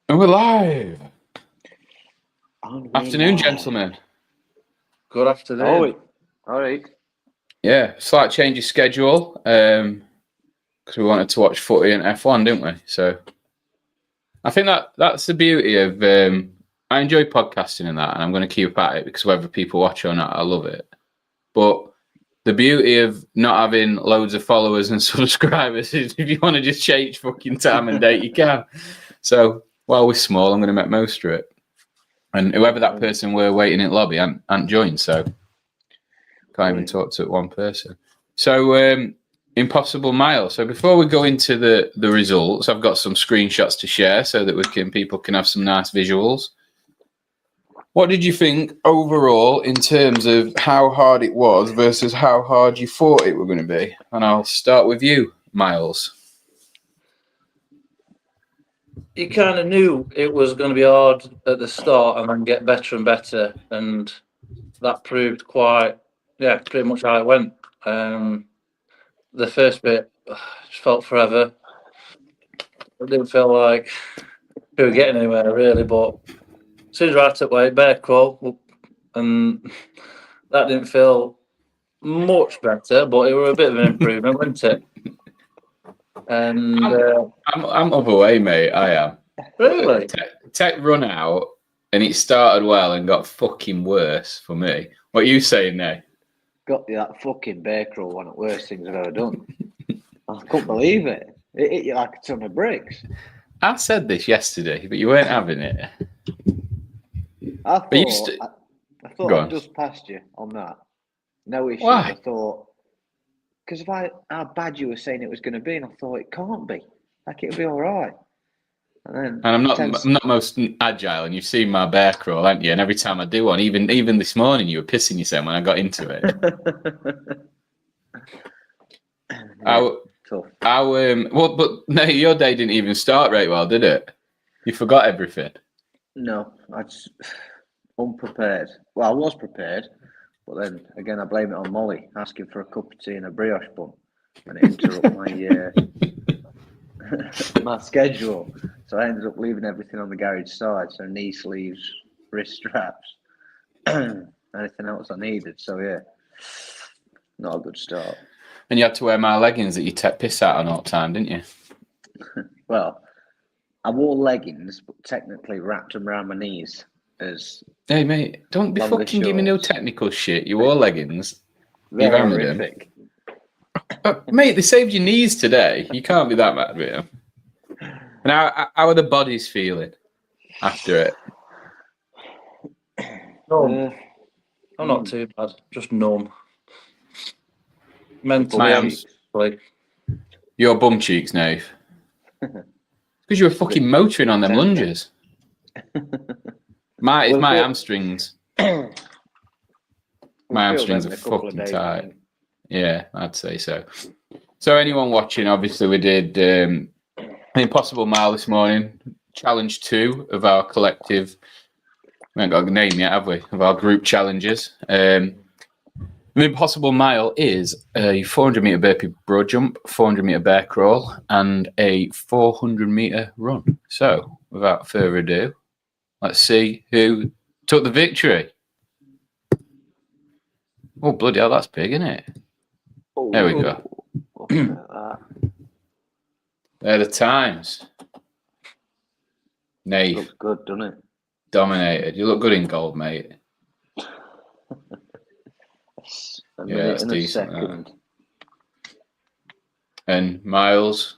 And we're live. Afternoon, live. gentlemen. Good afternoon. All right. Yeah, slight change of schedule because we wanted to watch footy and F1, didn't we? So I think that's the beauty of I enjoy podcasting and that, and I'm going to keep at it because whether people watch or not, I love it. But the beauty of not having loads of followers and subscribers is if you want to just change fucking time and date, you can. So while we're small, I'm going to make most of it. And whoever that person were waiting in the lobby hadn't joined, so can't even talk to one person. So Impossible Myles. So before we go into the results, I've got some screenshots to share so that people can have some nice visuals. What did you think overall in terms of how hard it was versus how hard you thought it were going to be? And I'll start with you, Myles. You kind of knew it was going to be hard at the start and then get better and better, and that proved pretty much how it went. The first bit just felt forever. It didn't feel like we were getting anywhere really, but as soon as I took away bear crawl, and that didn't feel much better, but it was a bit of an improvement, wasn't it? And I'm other way, mate. I am. Really? Tech run out, and it started well and got fucking worse for me. What are you saying, Nath? Got that fucking bear crawl, one of the worst things I've ever done. I couldn't believe it. It hit you like a ton of bricks. I said this yesterday, but you weren't having it. I thought I I'd just passed you on that. No issue. Why? I thought, because of how bad you were saying it was going to be, and I thought it can't be. Like it'll be all right. And I'm not most agile, and you've seen my bear crawl, haven't you? And every time I do one, even this morning, you were pissing yourself when I got into it. Tough. But no, your day didn't even start right well, did it? You forgot everything. No, I just unprepared. Well, I was prepared, but then again, I blame it on Molly asking for a cup of tea and a brioche bun, and it interrupted my my schedule. So I ended up leaving everything on the garage side. So knee sleeves, wrist straps, anything else I needed. So yeah, not a good start. And you had to wear my leggings that you take piss out on all the time, didn't you? Well, I wore leggings, but technically wrapped them around my knees. Hey mate, don't be fucking giving me no technical shit. You wore leggings. Very horrific. Mate, they saved your knees today. You can't be that mad with them. And how are the bodies feeling after it? I'm not too bad. Just numb. Mentally, Your bum cheeks, Nath. Because you were fucking motoring on them lunges. My hamstrings. My hamstrings are fucking tight. Yeah, I'd say so. So anyone watching, obviously we did an Impossible Mile this morning. Challenge 2 of our collective, we haven't got a name yet, have we? Of our group challenges. The Impossible Mile is a 400-metre Burpee Broad Jump, 400-metre bear crawl, and a 400-metre run. So, without further ado, let's see who took the victory. Oh, bloody hell, that's big, isn't it? There we go. They're the times. Nath. Looks good, doesn't it? Dominated. You look good in gold, mate. That's decent. And Myles,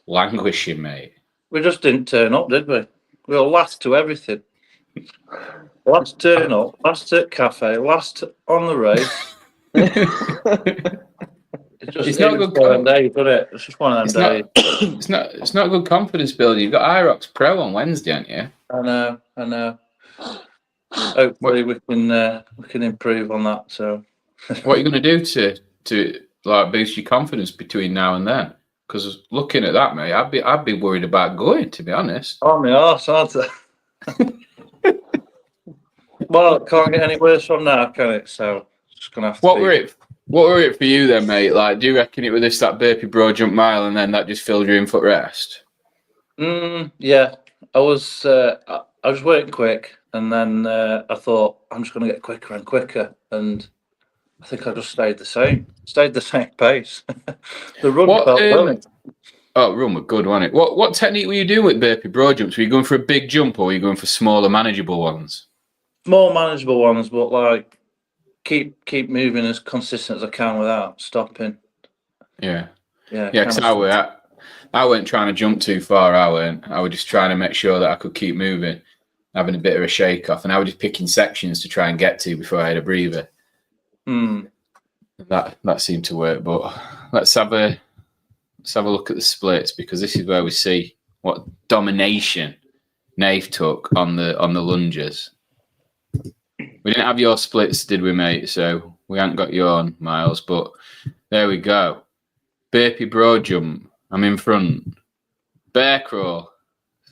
languishing, mate. We just didn't turn up, did we? We were last to everything. Last turn up, last at cafe, last on the race. It's not good day, does it? It's just one of them days. It's not a good confidence builder. You've got IROX Pro on Wednesday, haven't you? I know. Hopefully we can improve on that. So, what are you going to do to like boost your confidence between now and then? Because looking at that, mate, I'd be worried about going. To be honest. Oh my arse, aren't I? Well, it can't get any worse from now, can it? So, just gonna have to. What were it for you then, mate? Like, do you reckon it was that Burpee Broad Jump mile, and then that just filled you in foot rest? Yeah. I was working quick, and then I thought I'm just going to get quicker and quicker, and I think I just stayed the same pace. The run What? felt brilliant. Oh, run was good, wasn't it? What technique were you doing with Burpee Broad Jumps? Were you going for a big jump or were you going for smaller, manageable ones? More manageable ones, but like keep moving as consistent as I can without stopping. Yeah. Yeah, Because I weren't trying to jump too far. I was just trying to make sure that I could keep moving, having a bit of a shake off, and I was just picking sections to try and get to before I had a breather. That seemed to work. But let's have a look at the splits, because this is where we see what domination Nath took on the lunges. We didn't have your splits, did we, mate? So we haven't got your on, Myles. But there we go. Burpee Broad Jump. I'm in front. Bear crawl.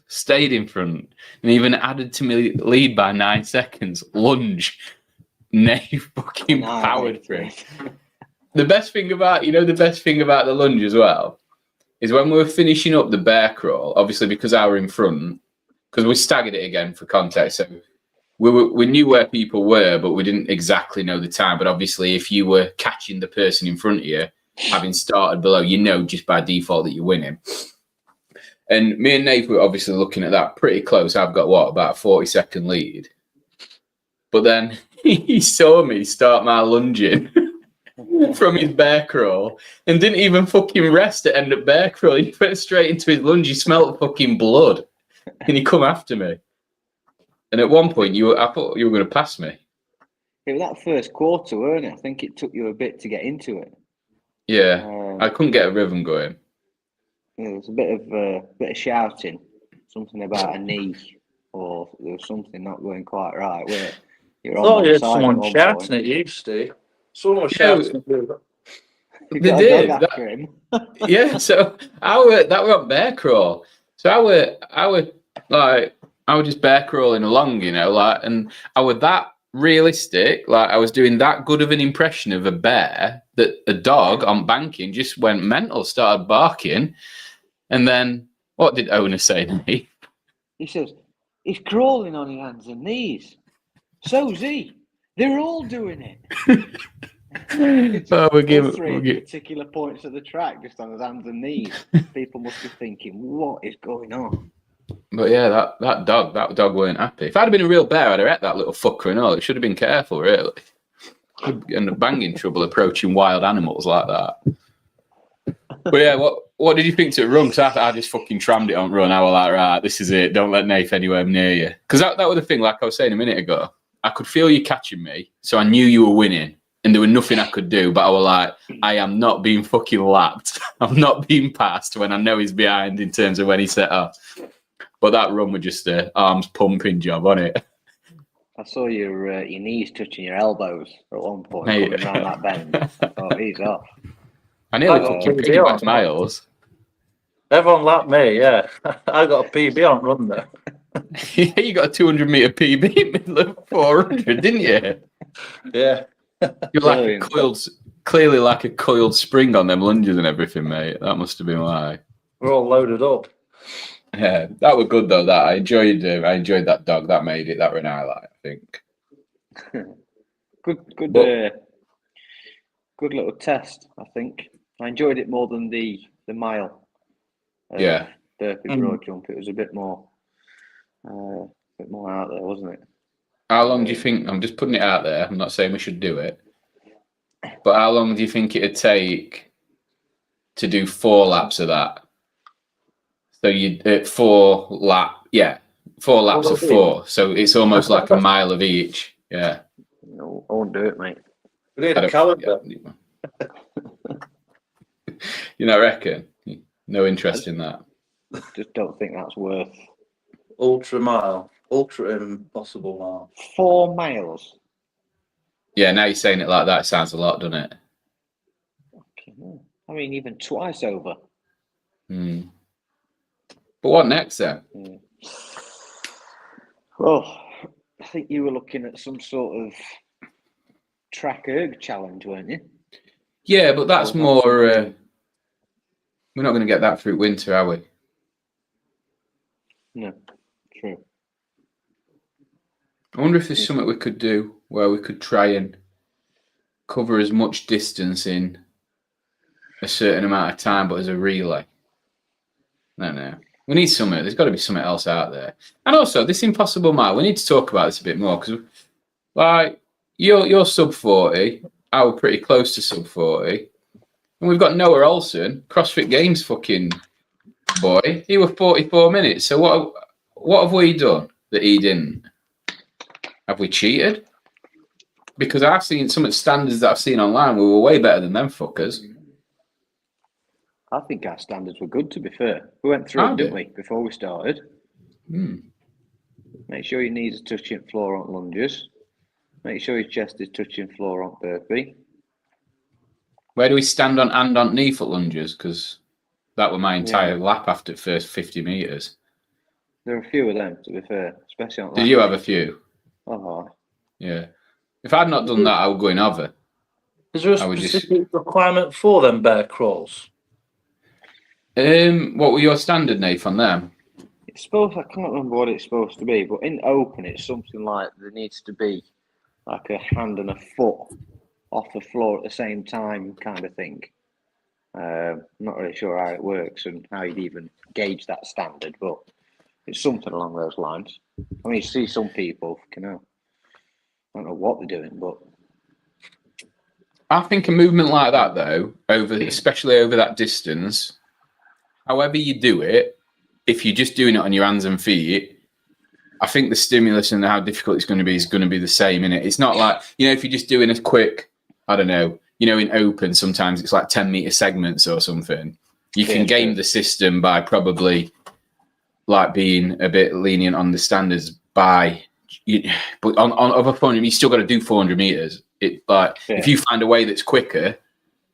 Stayed in front. And even added to me lead by 9 seconds. Lunge. Nath fucking powered through. The best thing about the lunge as well is when we were finishing up the bear crawl, obviously because I were in front, because we staggered it again for context. So we knew where people were, but we didn't exactly know the time. But obviously, if you were catching the person in front of you, having started below, you know just by default that you're winning. And me and Nath were obviously looking at that pretty close. I've got about a 40-second lead. But then he saw me start my lunging from his bear crawl and didn't even fucking rest at end of bear crawl. He went straight into his lunge. He smelt fucking blood. And he come after me. And at one point, I thought you were going to pass me. It was that first quarter, weren't it? I think it took you a bit to get into it. Yeah, I couldn't get a rhythm going. Yeah, there was a bit of shouting, something about a knee, or there was something not going quite right. Where you're on thought you had side someone at one shouting point. at you, Steve. Someone was shouting at you. You They got a did. dog after him. Yeah, so that were on bear crawl. So I was just bear crawling along, and I was that realistic. Like I was doing that good of an impression of a bear that a dog on banking just went mental, started barking, and then what did owner say to me? He says he's crawling on his hands and knees. So's he. They're all doing it. Three particular points of the track, just on his hands and knees. People must be thinking, what is going on? But yeah, that dog weren't happy. If I'd have been a real bear, I'd have ate that little fucker and all. It should have been careful, really. I'd end up banging trouble approaching wild animals like that. But yeah, what did you think to run? Because I just fucking trammed it on run. I was like, right, this is it. Don't let Nath anywhere near you. Because that was the thing, like I was saying a minute ago. I could feel you catching me, so I knew you were winning. And there was nothing I could do, but I was like, I am not being fucking lapped. I'm not being passed when I know he's behind in terms of when he set off. But that run was just an arms pumping job, wasn't it? I saw your knees touching your elbows at one point, coming around that bend. I thought, he's off. I nearly fucking piggybacked Myles. Everyone lapped me, yeah. I got a PB on run there. You got a 200-meter PB middle of 400, didn't you? Yeah. You're like clearly like a coiled spring on them lunges and everything, mate. That must have been why. We're all loaded up. Yeah, that was good though. That I enjoyed that dog. That made it. That were an highlight, I think. Good little test. I think I enjoyed it more than the mile. Burpee Broad Jump. It was a bit more out there, wasn't it? How long do you think? I'm just putting it out there. I'm not saying we should do it, but how long do you think it'd take to do 4 laps of that? So you 4 laps of 4. So it's almost like a mile of each. Yeah. No, I won't do it, mate. We need a calendar. You not reckon? No interest in that. Just don't think that's worth. Ultra impossible mile. 4 miles. Yeah, now you're saying it like that, it sounds a lot, doesn't it? Okay. I mean, even twice over. But what next then? Well, I think you were looking at some sort of track erg challenge, weren't you? Yeah, but that's more. We're not going to get that through winter, are we? No. true. I wonder if there's something we could do where we could try and cover as much distance in a certain amount of time, but as a relay. I don't know. We need something. There's got to be something else out there. And also, this Impossible Mile, we need to talk about this a bit more because, like, you're sub 40. I was pretty close to sub 40. And we've got Noah Olsen, CrossFit Games fucking boy. He was 44 minutes. So what have we done that he didn't? Have we cheated? Because I've seen some of the standards that I've seen online, we were way better than them fuckers. I think our standards were good, to be fair. We went through it, didn't we, before we started? Make sure your knees are touching floor on lunges. Make sure your chest is touching floor on burpee. Where do we stand on and on knee foot lunges? Because that was my entire lap after the first 50 metres. There are a few of them, to be fair, especially on. Did you have a few? Yeah. If I'd not done that, I would go in over. Is there a specific requirement for them bear crawls? What were your standard, Nath, on them? It's supposed. I can't remember what it's supposed to be, but in open, it's something like there needs to be like a hand and a foot off the floor at the same time, kind of thing. I'm not really sure how it works and how you'd even gauge that standard, but it's something along those lines. I mean, you see some people, I don't know what they're doing, but I think a movement like that, though, especially over that distance, however you do it, if you're just doing it on your hands and feet, I think the stimulus and how difficult it's going to be is going to be the same in it. It's not like, if you're just doing a quick, I don't know, in open, sometimes it's like 10-meter segments or something. You can game the system by probably like being a bit lenient on the standards but on other point, you still got to do 400 meters. If you find a way that's quicker,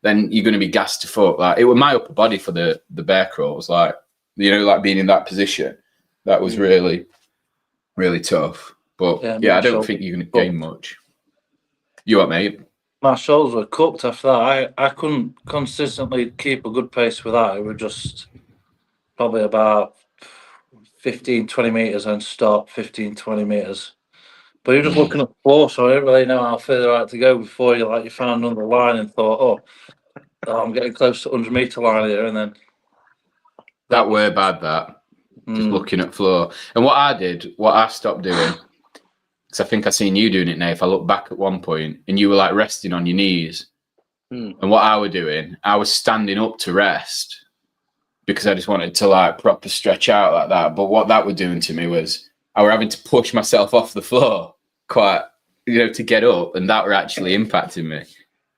then you're going to be gassed to fuck. Like, it was my upper body for the bear crawls, like being in that position. That was really, really tough. But I don't think you're going to gain much. You what, mate? My shoulders were cooked after that. I couldn't consistently keep a good pace with that. It was just probably about 15, 20 metres and stop, 15, 20 metres. But you're just looking at the floor, so I didn't really know how further out to go before you found another line and thought, oh, I'm getting close to 100 metre line here, and then that were bad. That just looking at floor. And what I stopped doing, because I think I seen you doing it now. If I look back at one point, and you were like resting on your knees, and what I was doing, I was standing up to rest because I just wanted to like proper stretch out like that. But what that was doing to me was I were having to push myself off the floor quite, to get up, and that were actually impacting me.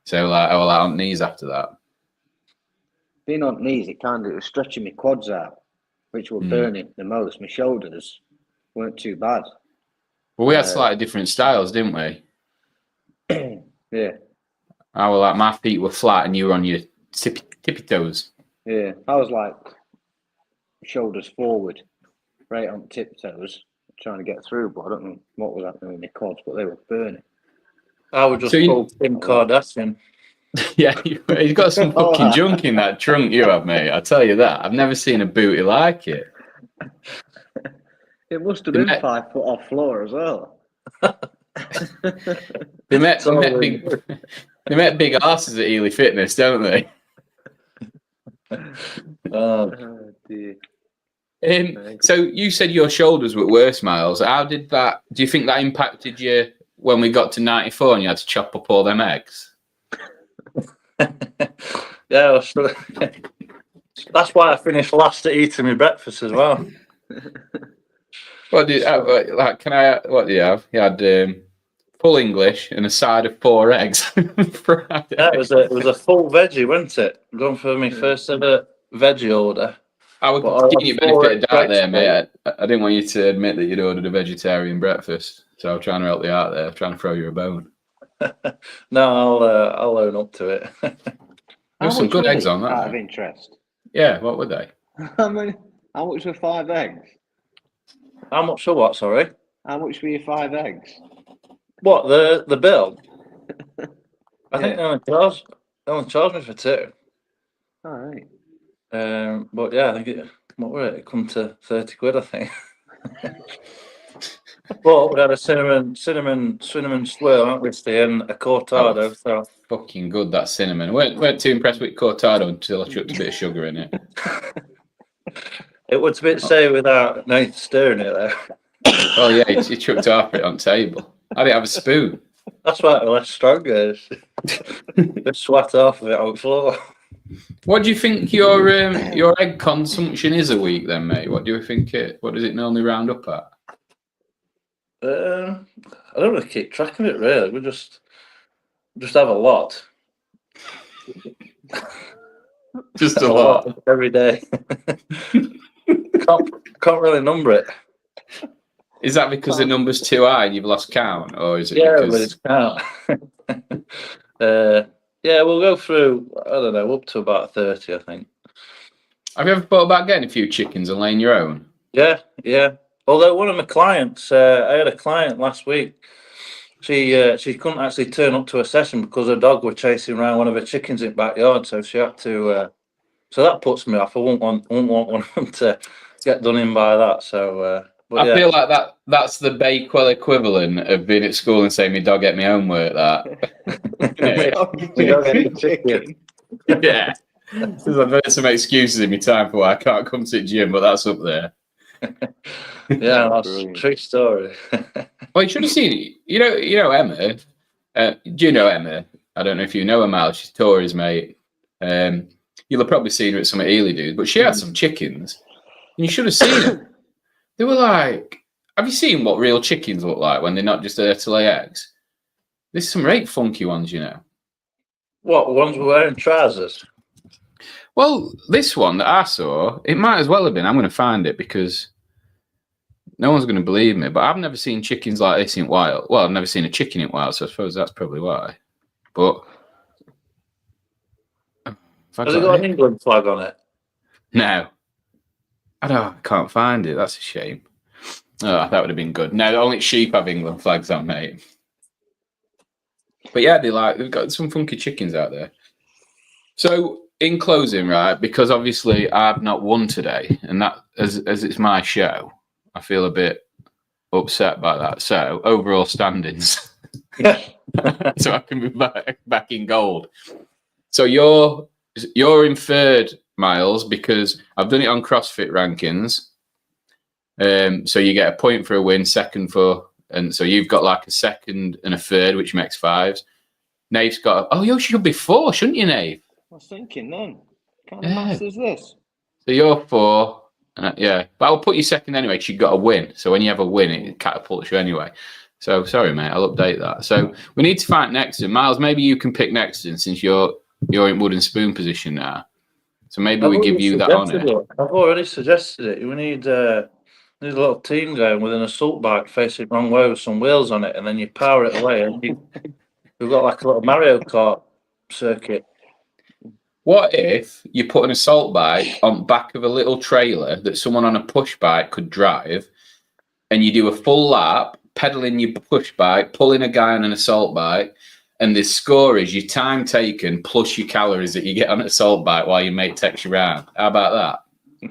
So I was on knees after that. Being on knees, it was stretching my quads out, which were burning the most. My shoulders weren't too bad. Well, we had slightly different styles, didn't we? Yeah. I was like, my feet were flat and you were on your tippy toes. Yeah, I was like shoulders forward, right on tiptoes, trying to get through, but I don't know what was happening with my quads, but they were burning. I would just pull Kim Kardashian. Yeah, you've got some fucking junk in that trunk you have, mate. I tell you that. I've never seen a booty like it. It must have been 5 foot off floor as well. They met big asses at Ely Fitness, don't they? Oh dear. So you said your shoulders were worse, Myles. How did that? Do you think that impacted you when we got to 94 and you had to chop up all them eggs? Yeah, that's why I finished last at eating my breakfast as well. What do you have? You had full English and a side of 4 eggs. Friday. Yeah, it was a full veggie, wasn't it? Going for my first ever veggie order. I would give you benefit of doubt there, mate. I didn't want you to admit that you'd ordered a vegetarian breakfast, so I'm trying to help you out there. I'm trying to throw you a bone. No, I'll own up to it. There's some good eggs on that. Out of interest. Yeah, what were they? How much were 5 eggs? How much for what, sorry? How much were your 5 eggs? What, the bill? I think they only charged me for 2. All right. But yeah, I think it come to 30 quid, I think. But we had a cinnamon swirl, haven't we, Steve, and a cortado. So fucking good, that cinnamon. Weren't too impressed with cortado until I chucked a bit of sugar in it. it was a bit savoury without Nath stirring it there. Oh yeah, he chucked half it on table. I didn't have a spoon. That's why it was less stronger. Just swat off of it on the floor. What do you think your egg consumption is a week then, mate? What do you think what does it normally round up at? I don't really keep track of it really. We just have a lot. Just a lot every day. can't really number it. Is that because the number's too high and you've lost count, or is it? Yeah, because... but it's count. Yeah, we'll go through. I don't know, up to about 30, I think. Have you ever thought about getting a few chickens and laying your own? Yeah. Although one of my clients, I had a client last week. She couldn't actually turn up to a session because her dog was chasing around one of her chickens in the backyard, so she had to. So that puts me off. I won't want one of them to get done in by that. So. I feel like that's the Bakewell equivalent of being at school and saying my dog ate my homework. Yeah. Because I've heard some excuses in my time for why I can't come to the gym, but that's up there. Yeah, that's a true story. Well, you should have seen it. You know Emma. Do you know Emma? I don't know if you know her, Myles. She's Tori's mate. You'll have probably seen her at some Ely dudes, but she had some chickens. And you should have seen them. They were like, have you seen what real chickens look like when they're not just there to lay eggs? There's some right funky ones, you know. What, ones were wearing trousers? Well, this one that I saw, it might as well have been. I'm going to find it because no one's going to believe me, but I've never seen chickens like this in wild. Well, I've never seen a chicken in wild, so I suppose that's probably why. But has it got an England flag on it? No. I can't find it. That's a shame. Oh, that would have been good. No, only sheep have England flags on, mate. But yeah, they've got some funky chickens out there. So in closing, right, because obviously I've not won today, and that as it's my show, I feel a bit upset by that. So overall standings, so I can be back in gold. So you're in third, Myles, because I've done it on CrossFit rankings. So you get a point for a win, second for, and so you've got like a second and a third, which makes fives. Nath's got you should be four, shouldn't you, Nath? I was thinking then. What kind of maths is this? So you're four, yeah. But I'll put you second anyway, because you got a win. So when you have a win, it catapults you anyway. So sorry, mate, I'll update that. So we need to find Nexton. Myles, maybe you can pick Nexton since you're in wooden spoon position now. So maybe we give you that honour. I've already suggested it. We need a little team going with an assault bike facing the wrong way with some wheels on it, and then you power it away. And we've got like a little Mario Kart circuit. What if you put an assault bike on back of a little trailer that someone on a push bike could drive, and you do a full lap, pedaling your push bike, pulling a guy on an assault bike, and the score is your time taken plus your calories that you get on an assault bike while your mate takes you around. How about that?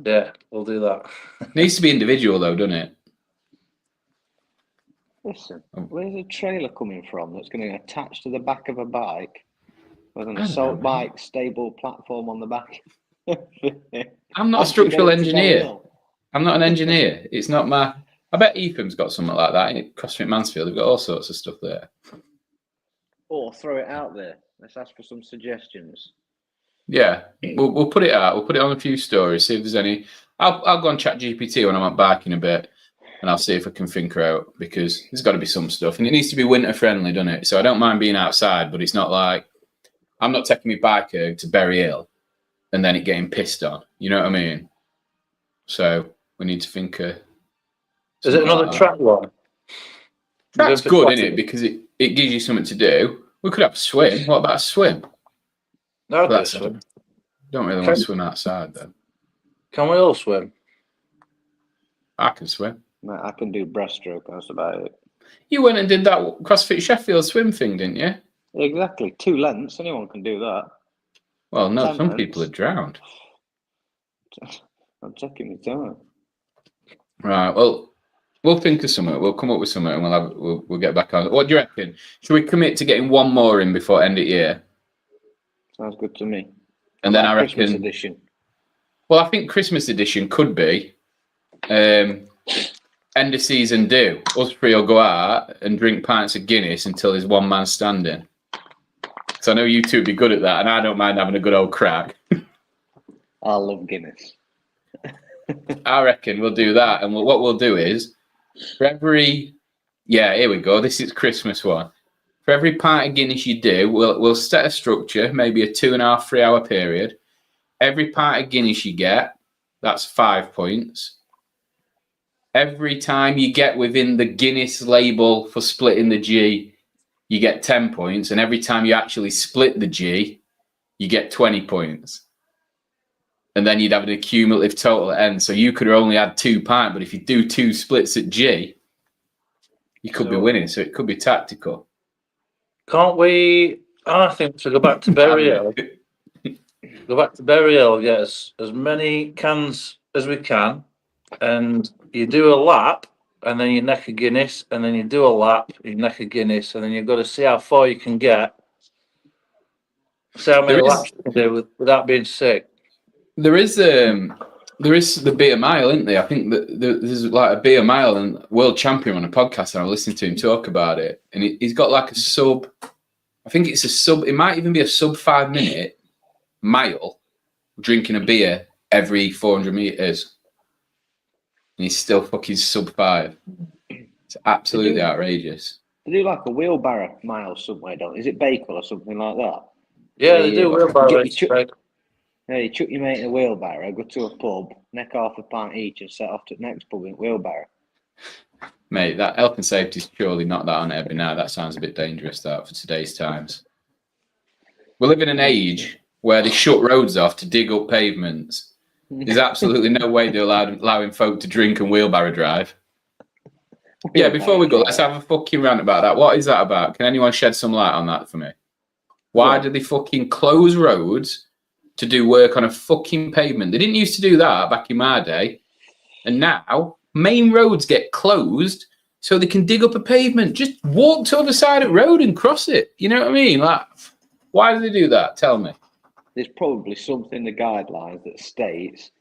Yeah, we'll do that. Needs to be individual though, doesn't it? Listen, where's a trailer coming from that's going to attach to the back of a bike with an assault bike stable platform on the back? I'm not a structural engineer. I'm not an engineer. It's not my... I bet Ethan's got something like that in CrossFit Mansfield. They've got all sorts of stuff there. Or throw it out there. Let's ask for some suggestions. Yeah, we'll put it out. We'll put it on a few stories, see if there's any... I'll go on ChatGPT when I'm out biking a bit, and I'll see if I can think out, because there's got to be some stuff. And it needs to be winter friendly, doesn't it? So I don't mind being outside, but it's not like... I'm not taking my bike to Berry Hill and then it getting pissed on. You know what I mean? So we need to think... Is it another track one? Track's good, isn't it? Because it gives you something to do. We could have a swim. What about a swim? No, don't really want to swim outside, though. Can we all swim? I can swim. Mate, I can do breaststroke. That's about it. You went and did that CrossFit Sheffield swim thing, didn't you? Exactly. 2 lengths. Anyone can do that. Well, no, some people are drowned. I'm taking my time. Right. Well, we'll think of something. We'll come up with something, and we'll get back on. What do you reckon? Should we commit to getting one more in before end of year? Sounds good to me. And then I reckon Christmas edition. Well, I think Christmas edition could be end of season do. Us three will go out and drink pints of Guinness until there's one man standing. So I know you two would be good at that, and I don't mind having a good old crack. I love Guinness. I reckon we'll do that, and what we'll do is for every here we go. This is Christmas one. For every pint of Guinness you do, we'll set a structure, maybe a 2.5, 3 hour period. Every pint of Guinness you get, that's 5 points. Every time you get within the Guinness label for splitting the G, you get 10 points. And every time you actually split the G, you get 20 points. And then you'd have an cumulative total at end. So you could only add 2 pints, but if you do 2 splits at G, you could be winning. So it could be tactical. Can't we? I think to go back to burial. Go back to burial. Yes, as many cans as we can, and you do a lap, and then you neck a Guinness, and then you do a lap, you neck a Guinness, and then you've got to see how far you can get. See how many laps you can do without being sick. There is the beer mile, isn't there? I think that there's like a beer mile and world champion on a podcast, and I was listening to him talk about it. And he's got like a sub. I think it's a sub. It might even be a sub 5 minute mile drinking a beer every 400 meters, and he's still fucking sub 5. It's absolutely outrageous. They do like a wheelbarrow mile somewhere, don't they? Is it Bakewell or something like that? Yeah, they do wheelbarrow. Yeah, you chuck your mate in a wheelbarrow, go to a pub, neck half a pint each, and set off to the next pub in a wheelbarrow. Mate, that health and safety is surely not that on every night. That sounds a bit dangerous, that, for today's times. We live in an age where they shut roads off to dig up pavements. There's absolutely no way they're allowing folk to drink and wheelbarrow drive. Yeah, before we go, let's have a fucking rant about that. What is that about? Can anyone shed some light on that for me? Why do they fucking close roads to do work on a fucking pavement? They didn't used to do that back in my day. And now main roads get closed so they can dig up a pavement. Just walk to the other side of the road and cross it. You know what I mean? Like, why do they do that? Tell me. There's probably something in the guidelines that states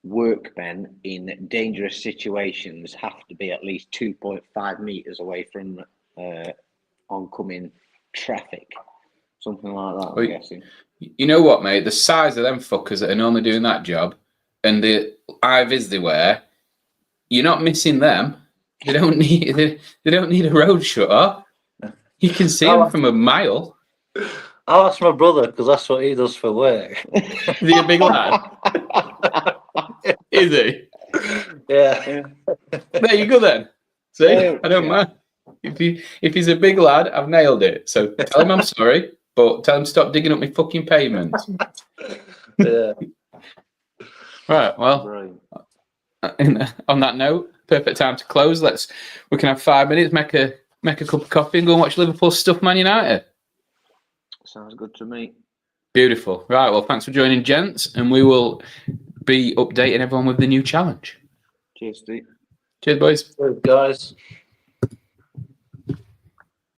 workmen in dangerous situations have to be at least 2.5 meters away from oncoming traffic. Something like that, I'm guessing. You know what, mate? The size of them fuckers that are normally doing that job and the eye-vis they wear, you're not missing them. They don't need a road shutter. You can see them from a mile. I'll ask my brother because that's what he does for work. Is he a big lad? Is he? Yeah. There you go then. See, I don't mind. If he's a big lad, I've nailed it. So tell him I'm sorry, but tell him to stop digging up my fucking pavements. Yeah. Right. Well, on that note, perfect time to close. We can have 5 minutes, make a cup of coffee, and go and watch Liverpool stuff Man United. Sounds good to me. Beautiful. Right. Well, thanks for joining, gents, and we will be updating everyone with the new challenge. Cheers, Steve. Cheers, boys. Good guys.